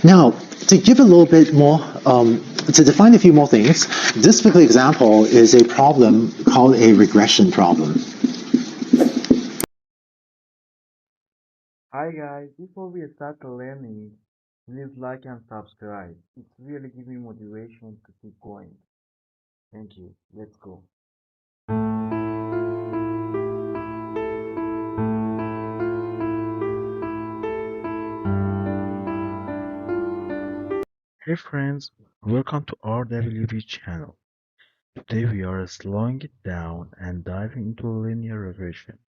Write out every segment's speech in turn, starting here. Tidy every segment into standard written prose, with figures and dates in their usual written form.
Now, to give a little bit more, to define a few more things, this particular example is a problem called a regression problem. Hi guys, before we start learning, please like and subscribe. It really gives me motivation to keep going. Thank you. Let's go. Hey friends, welcome to RWB channel. Today we are slowing it down and diving into linear regression.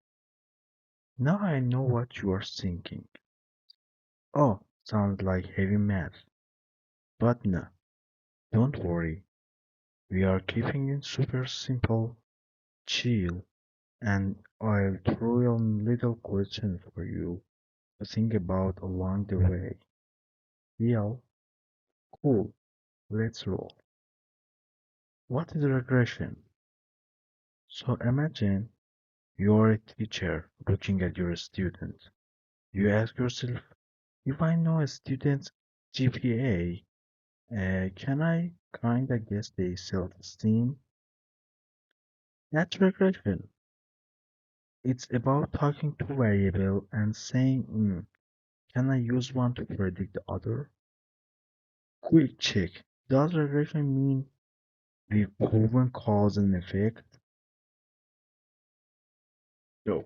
Now I know what you are thinking. Oh, sounds like heavy math. But no, don't worry. We are keeping it super simple, chill, and I'll throw in little questions for you to think about along the way. Yeah, cool. Let's roll. What is regression? So imagine you're a teacher looking at your student. You ask yourself, if I know a student's GPA, can I kinda guess their self-esteem? That's regression. It's about taking two variables and saying, can I use one to predict the other? Quick check. Does regression mean we've proven cause and effect? No.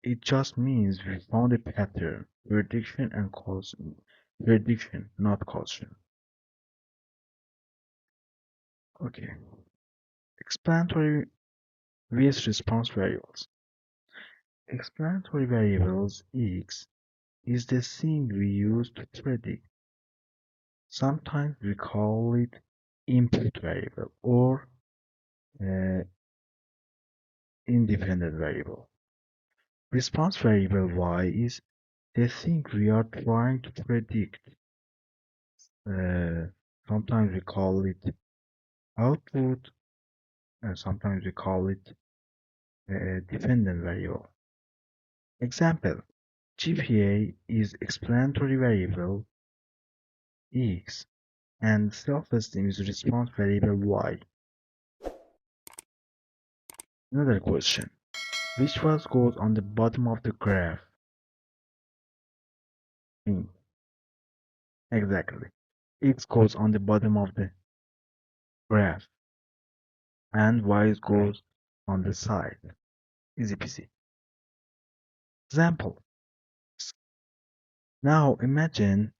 It just means we found a pattern, prediction and causation. Prediction, not causation. Okay. Explanatory vs response variables. Explanatory variables X is the thing we use to predict. Sometimes we call it input variable or uh, independent variable. Response variable Y is the thing we are trying to predict. Uh, Sometimes we call it output, and sometimes we call it a dependent variable. Example: GPA is explanatory variable X, and self-esteem is response variable Y. Another question: which was goes on the bottom of the graph? Hmm, exactly. X goes on the bottom of the graph, and Y goes on the side. Easy peasy. Example: now imagine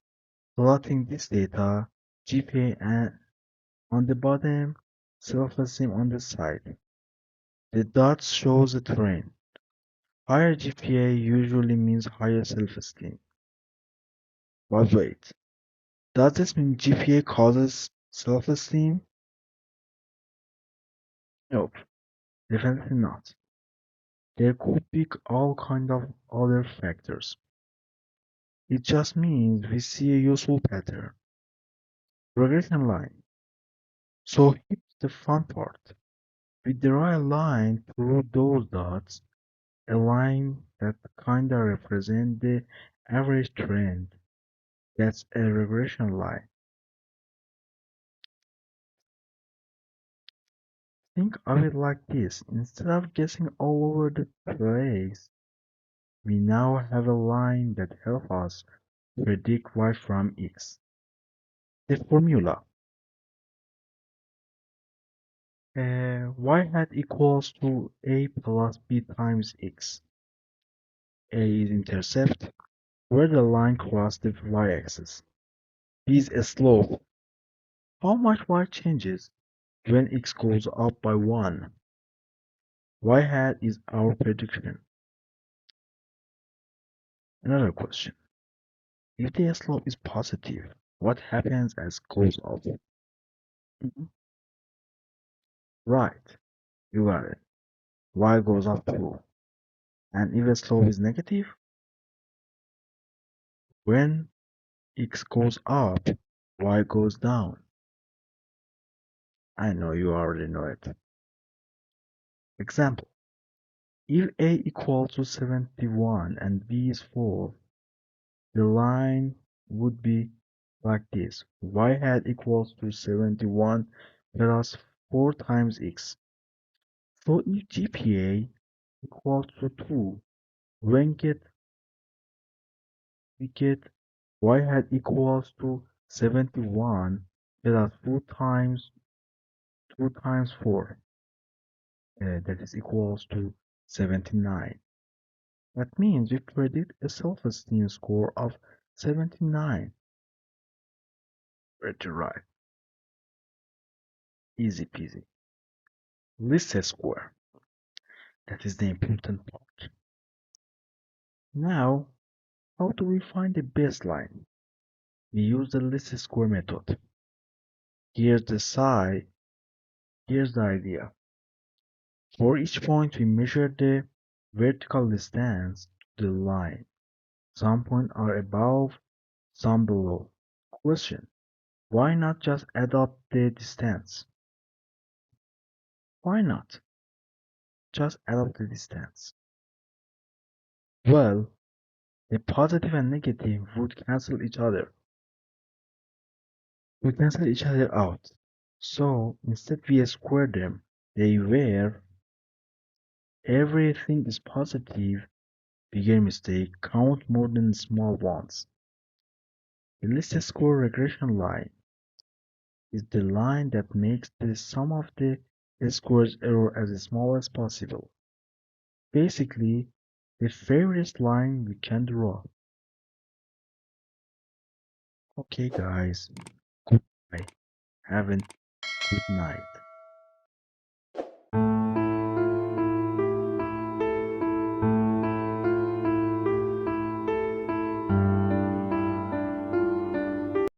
plotting this data, GPA on the bottom, self-esteem on the side. The dots shows a trend. Higher GPA usually means higher self-esteem. But wait, does this mean GPA causes self-esteem? Nope, definitely not. There could be all kind of other factors. It just means we see a useful pattern. Regression line. So here's the fun part. We draw a line through those dots, a line that kinda represents the average trend. That's a regression line. Think of it like this: instead of guessing all over the place, we now have a line that helps us predict y from x. The formula: y hat equals to a plus b times x. A is intercept, where the line crosses the y-axis. B is a slope, how much y changes when x goes up by 1. Y hat is our prediction. Another question: if the slope is positive, what happens as goes up? Mhm. Right, you got it. Y goes up too. And if the slope is negative, when x goes up, y goes down. I know you already know it. Example: if a equals to 71 and b is 4, the line would be like this. Y hat equals to 71 plus 4 times x. So if GPA equals to 2, when we get y hat equals to 71 plus 2 times 4, that is equals to 79. That means we predict a self-esteem score of 79. Pretty right. Easy peasy. Least square. That is the important part. Now, how do we find the baseline? We use the least square method. Here's the psi, here's the idea. For each point we measure the vertical distance to the line. Some points are above, some below. Question: why not just add up the distance? Why not just add up the distance? Well, the positive and negative would cancel each other. Would cancel each other out. So instead we square them. They were everything is positive, bigger mistake, count more than small ones. The least square regression line is the line that makes the sum of the squares error as small as possible. Basically, the fairest line we can draw. Okay guys, goodbye. Have a good night.